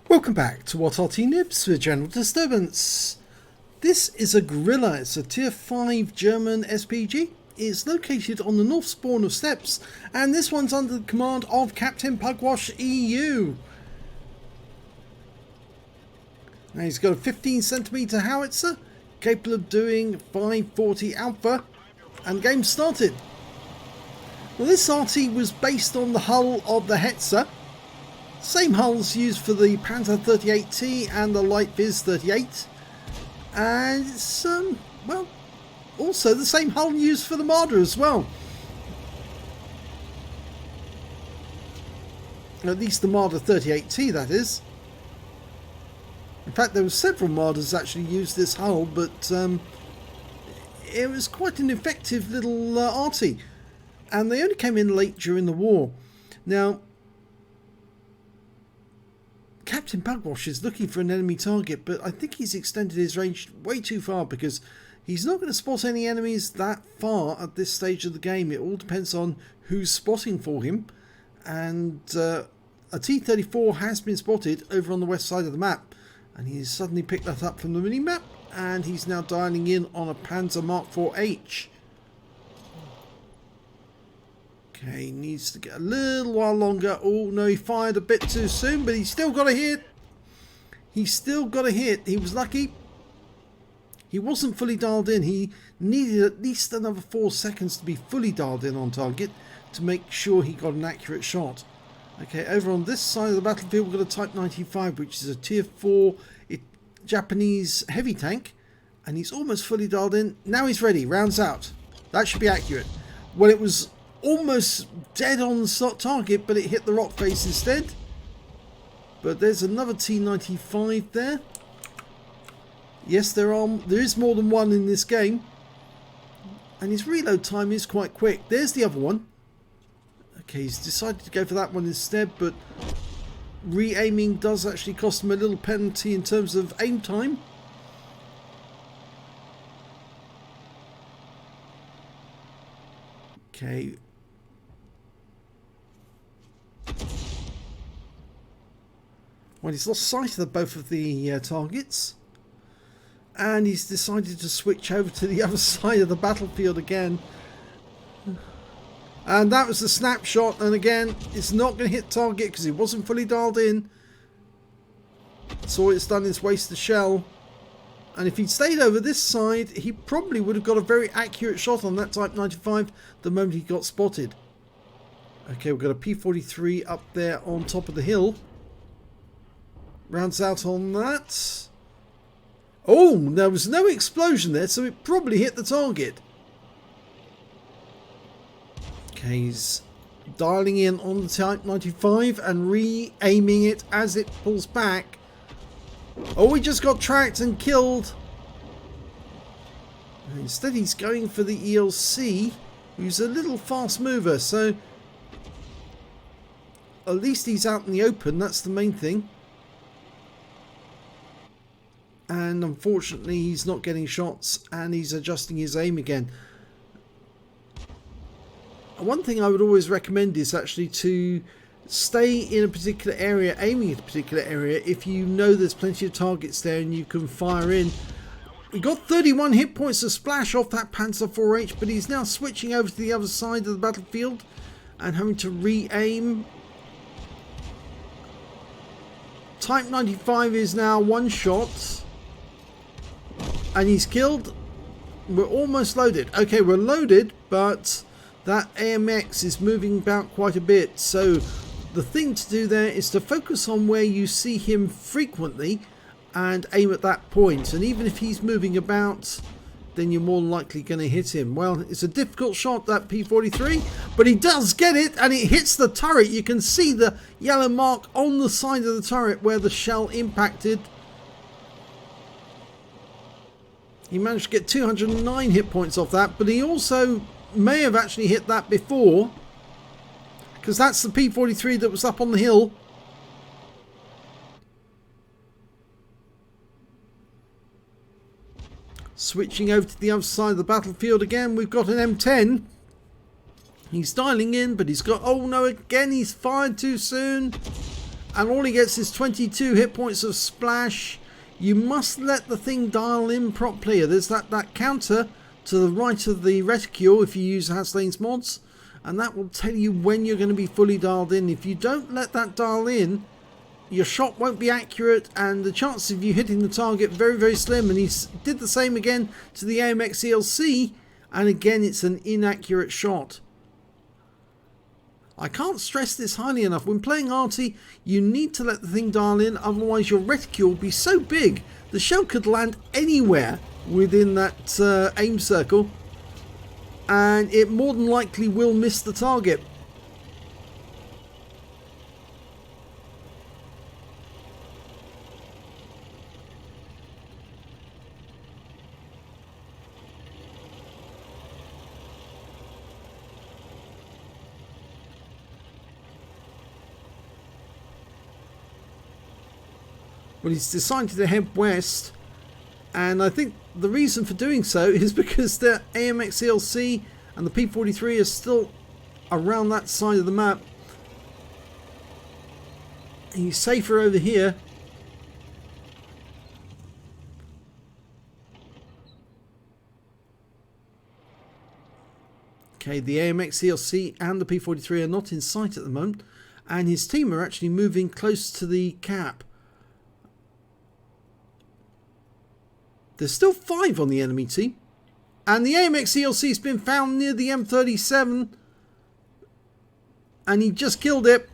Welcome back to what Arty Noobs for General Disturbance. This is a Grille. It's a tier 5 German SPG. It's located on the north spawn of Steps, and this one's under the command of Captain Pugwash EU. Now he's got a 15cm howitzer, capable of doing 540 alpha, and game started. Well, this Arty was based on the hull of the Hetzer. Same hulls used for the Panzer 38T and the Light Viz 38, and it's well, also the same hull used for the Marder as well. At least the Marder 38T, that is. In fact, there were several Marders actually used this hull, but it was quite an effective little Arty, and they only came in late during the war. Now, Captain Pugwash is looking for an enemy target, but I think he's extended his range way too far because he's not going to spot any enemies that far at this stage of the game. It all depends on who's spotting for him, and a T-34 has been spotted over on the west side of the map, and he's suddenly picked that up from the mini-map, and he's now dialing in on a Panzer Mark IV-H. Okay, needs to get a little while longer. Oh no, he fired a bit too soon, but he's still got a hit. He's still got a hit. He was lucky. He wasn't fully dialed in. He needed at least another 4 seconds to be fully dialed in on target to make sure he got an accurate shot. Okay, over on this side of the battlefield, we've got a Type 95, which is a tier 4 Japanese heavy tank, and he's almost fully dialed in. Now he's ready. Rounds out. That should be accurate. Well, it was almost dead on the target, but it hit the rock face instead. But there's another T-95 there. Yes, there is more than one in this game, and his reload time is quite quick. There's the other one. Okay, he's decided to go for that one instead, but re-aiming does actually cost him a little penalty in terms of aim time. Okay. Well, he's lost sight of both of the targets, and he's decided to switch over to the other side of the battlefield again. And that was the snapshot, and again, it's not going to hit target because it wasn't fully dialed in. So all it's done is waste the shell. And if he'd stayed over this side, he probably would have got a very accurate shot on that Type 95 the moment he got spotted. Okay, we've got a P-43 up there on top of the hill. Rounds out on that. Oh, there was no explosion there, so it probably hit the target. Okay, he's dialing in on the Type 95 and re-aiming it as it pulls back. Oh, he just got tracked and killed. And instead he's going for the ELC, who's a little fast mover, so at least he's out in the open, that's the main thing. And unfortunately he's not getting shots, and he's adjusting his aim again. One thing I would always recommend is actually to stay in a particular area, aiming at a particular area, if you know there's plenty of targets there and you can fire in. We got 31 hit points to splash off that Panzer IV-H, but he's now switching over to the other side of the battlefield and having to re-aim. Type 95 is now one shot, and he's killed. We're almost loaded. Okay, we're loaded, but that AMX is moving about quite a bit, so the thing to do there is to focus on where you see him frequently and aim at that point, and even if he's moving about, then you're more likely going to hit him. Well, it's a difficult shot, that P-43, but he does get it, and it hits the turret. You can see the yellow mark on the side of the turret where the shell impacted. He managed to get 209 hit points off that, but he also may have actually hit that before, because that's the P-43 that was up on the hill. Switching over to the other side of the battlefield again, we've got an M10. He's dialing in, but he's got, oh no, again he's fired too soon. and all he gets is 22 hit points of splash. You must let the thing dial in properly. There's that counter to the right of the reticule if you use Aslains mods, and that will tell you when you're going to be fully dialed in. If you don't let that dial in, your shot won't be accurate, and the chances of you hitting the target very, very slim. And he did the same again to the AMX ELC, and again it's an inaccurate shot. I can't stress this highly enough. When playing Arty, you need to let the thing dial in, otherwise your reticule will be so big the shell could land anywhere within that aim circle, and it more than likely will miss the target. Well, he's decided to head west, and I think the reason for doing so is because the AMX ELC and the P43 are still around that side of the map. He's safer over here. Okay, the AMX ELC and the P43 are not in sight at the moment, and his team are actually moving close to the cap. There's still 5 on the enemy team. And the AMX ELC has been found near the M37. And he just killed it.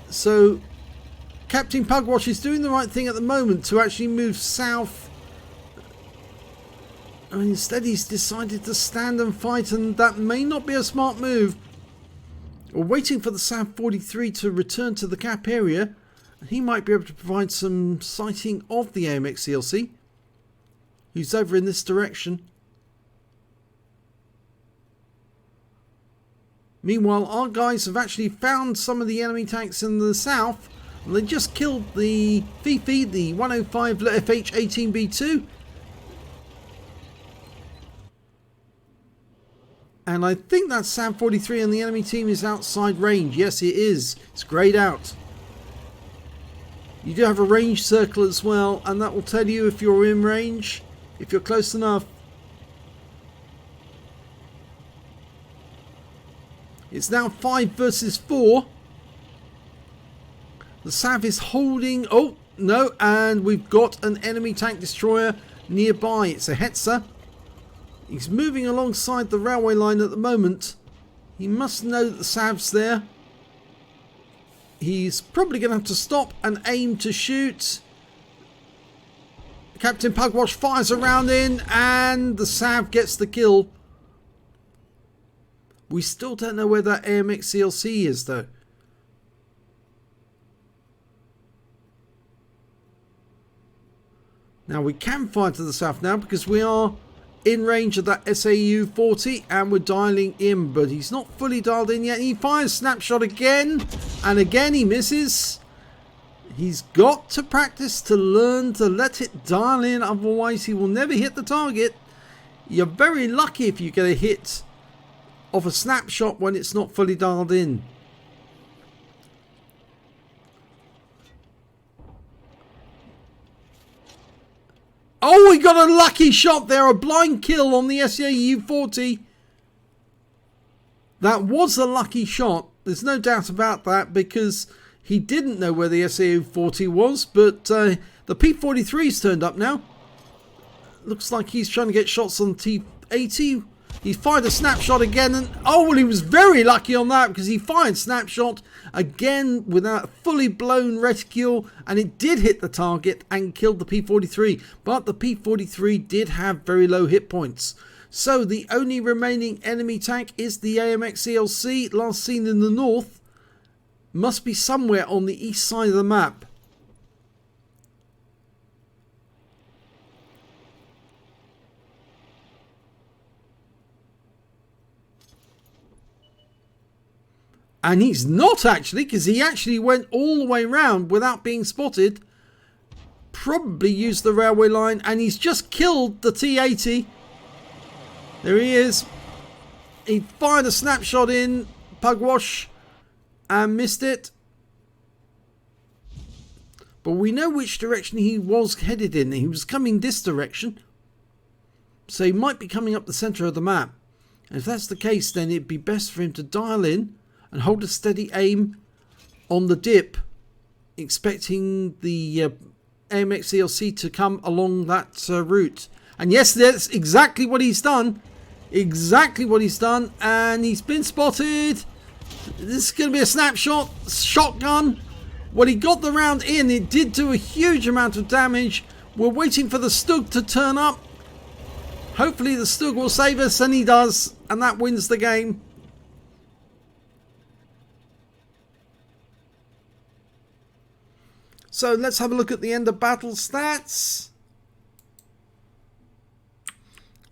So Captain Pugwash is doing the right thing at the moment to actually move south. And instead he's decided to stand and fight, and that may not be a smart move. We're waiting for the SAV 43 to return to the cap area. He might be able to provide some sighting of the AMX ELC, who's over in this direction. Meanwhile, our guys have actually found some of the enemy tanks in the south, and they just killed the Fifi, the 105 FH-18B2. And I think that SAV 43 on the enemy team is outside range. Yes, it is. It's greyed out. You do have a range circle as well, and that will tell you if you're in range, if you're close enough. It's now 5 versus 4. The SAV is holding. Oh, no, and we've got an enemy tank destroyer nearby. It's a Hetzer. He's moving alongside the railway line at the moment. He must know that the SAV's there. He's probably going to have to stop and aim to shoot. Captain Pugwash fires a round in, and the SAV gets the kill. We still don't know where that AMX ELC is, though. Now we can fire to the south now because we are in range of that SAU 40 and we're dialing in, but he's not fully dialed in yet. He fires snapshot again, and again he misses. He's got to practice to learn to let it dial in, otherwise he will never hit the target. You're very lucky if you get a hit of a snapshot when it's not fully dialed in. Oh, we got a lucky shot there, a blind kill on the SAU 40. That was a lucky shot. There's no doubt about that, because he didn't know where the SAU 40 was, but the P43's turned up now. Looks like he's trying to get shots on T80. He fired a snapshot again, and oh, well, he was very lucky on that, because he fired snapshot again without a fully blown reticule, and it did hit the target and killed the P43. But the P43 did have very low hit points. So the only remaining enemy tank is the AMX ELC, last seen in the north. Must be somewhere on the east side of the map. And he's not actually, because he actually went all the way round without being spotted. Probably used the railway line, and he's just killed the T80. There he is. He fired a snapshot in, Pugwash, and missed it. but we know which direction he was headed in. He was coming this direction, so he might be coming up the center of the map. And if that's the case, then it'd be best for him to dial in and hold a steady aim on the dip, expecting the AMX CLC to come along that route. And yes, that's exactly what he's done. Exactly what he's done. And he's been spotted. This is going to be a snapshot. Shotgun. When he got the round in, it did do a huge amount of damage. We're waiting for the Stug to turn up. Hopefully the Stug will save us, and he does. And that wins the game. So let's have a look at the end of battle stats.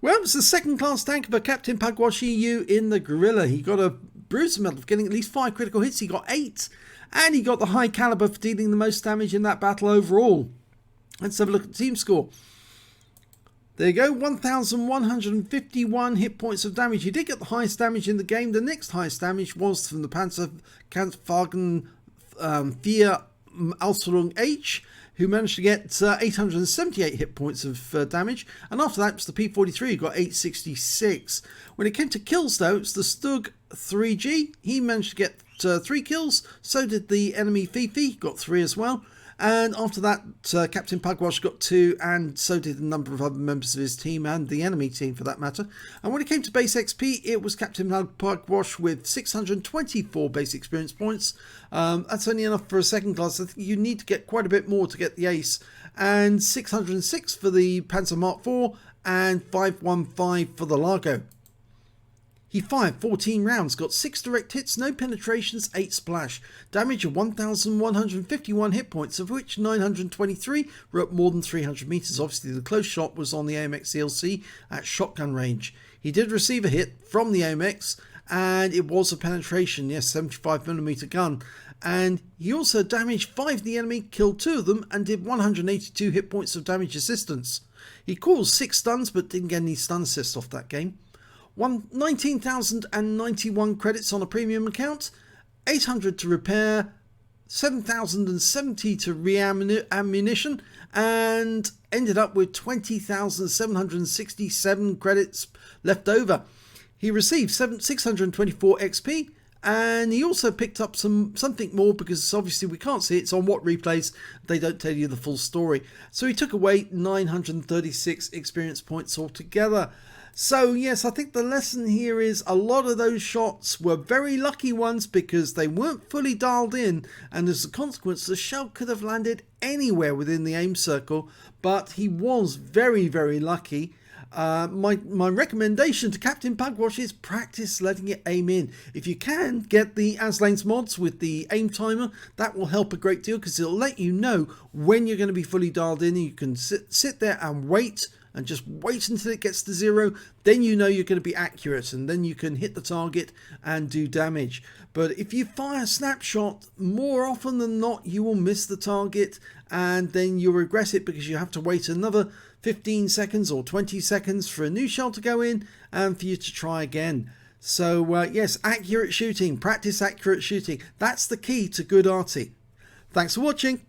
Well, it's the second class tank for Captain Pugwash EU in the Grille. He got a bruiser medal for getting at least 5 critical hits. He got 8. And he got the high caliber for dealing the most damage in that battle overall. Let's have a look at the team score. There you go, 1,151 hit points of damage. He did get the highest damage in the game. The next highest damage was from the Panzerwagen 4 Aslains H, who managed to get 878 hit points of damage. And after that, it was the P43 who got 866. When it came to kills, though, it's the Stug 3G. He managed to get 3 kills. So did the enemy Fifi, got 3 as well. And after that, Captain Pugwash got 2, and so did a number of other members of his team and the enemy team for that matter. And when it came to base XP, it was Captain Pugwash with 624 base experience points. That's only enough for a second class. I think you need to get quite a bit more to get the ace. And 606 for the Panzer Mark IV and 515 for the Largo. He fired 14 rounds, got 6 direct hits, no penetrations, 8 splash. Damage of 1,151 hit points, of which 923 were at more than 300 meters. Obviously, the close shot was on the AMX CLC at shotgun range. He did receive a hit from the AMX, and it was a penetration, yes, 75mm gun. And he also damaged 5 of the enemy, killed 2 of them, and did 182 hit points of damage assistance. He caused 6 stuns, but didn't get any stun assists off that game. 19,091 credits on a premium account, 800 to repair, 7,070 to re-ammunition, and ended up with 20,767 credits left over. He received 624 XP, and he also picked up something more, because obviously we can't see it. It's on what replays, they don't tell you the full story. So he took away 936 experience points altogether. So yes, I think the lesson here is a lot of those shots were very lucky ones because they weren't fully dialed in, and as a consequence the shell could have landed anywhere within the aim circle, but he was very, very lucky. My recommendation to Captain Pugwash is practice letting it aim in. If you can, get the Aslains mods with the aim timer. That will help a great deal because it'll let you know when you're going to be fully dialed in. You can sit there and wait, and just wait until it gets to 0. Then you know you're going to be accurate, and then you can hit the target and do damage. But if you fire snapshot, more often than not you will miss the target, and then you'll regret it because you have to wait another 15 seconds or 20 seconds for a new shell to go in and for you to try again. So yes, accurate shooting, practice accurate shooting. That's the key to good Arty. Thanks for watching.